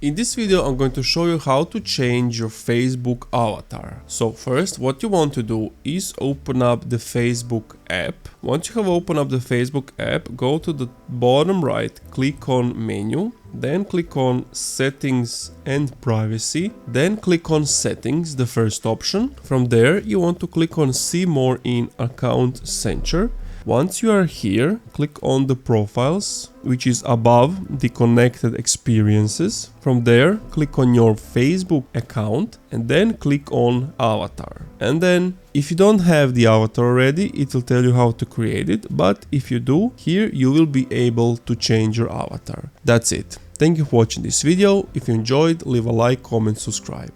In this video I'm going to show you how to change your Facebook avatar. So first what you want to do is open up the Facebook app. Once you have opened up the Facebook app, go to the bottom right, click on menu, then click on settings and privacy, then click on settings, the first option. From there you want to click on see more in account center. Once you are here, click on the profiles, which is above the connected experiences. From there, click on your Facebook account and then click on avatar. And then if you don't have the avatar already, it will tell you how to create it. But if you do, here you will be able to change your avatar. That's it. Thank you for watching this video. If you enjoyed, leave a like, comment, subscribe.